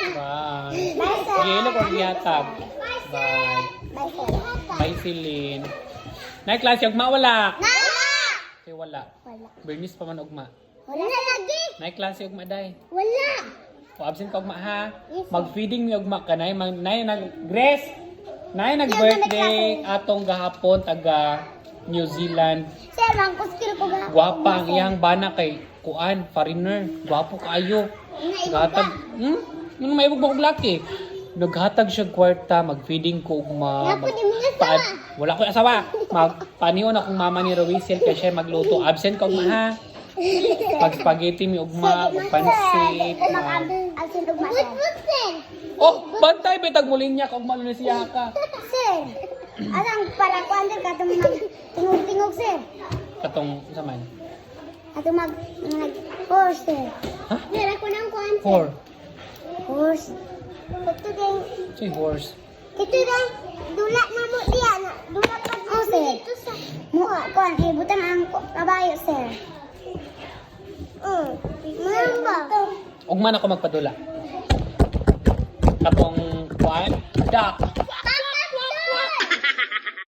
Bye. Bye, sir. Sige, ilo ko giyatag. Bye. Bye, sir. Bye, Celine. Nay, klase, ugma wala. Na! Okay, wala. Wala. Bernice pa man ugma. Wala lagi. Nay, klase, ugma day. Wala. O, absent ka ugma ha. Yes, sir. Mag-feeding mi ugma ka, nay. Nay, Grace! Nay, nag-birthday atong gahapon, taga New Zealand. Sir, ang kuskil ko ga. Gwapa ang iyang bana kay Kuan, foreigner. Gwapo kaayo. Gatag, Nung may ibog mo laki. Naghatag siya kwarta, mag-feeding ko ugma. Napo, di mo asawa. Wala ko asawa. Magpanion akong mama ni Rowisil kaya siya magluto. Absent ka ugma ha. Pag-spaghetti mi ugma, pansit. Asin ugma, sir. Oh, bantay bitag mulinya ka ugma ni siya ka. Sir, asang para ko under ka itong tingog-tingog, sir. Katong sa man. Atong horse, sir. Ha? Sir, ako nang kuhan, sir. Four. Horse. Ito din. Si horse. Ito din. Dula na mo diya. Dula pa. Oh, sir. Ito sa... Kuhan, butang ang kabayo, sir. Mayroon ba? Ugma na ako magpadula. Katong kuan, duck.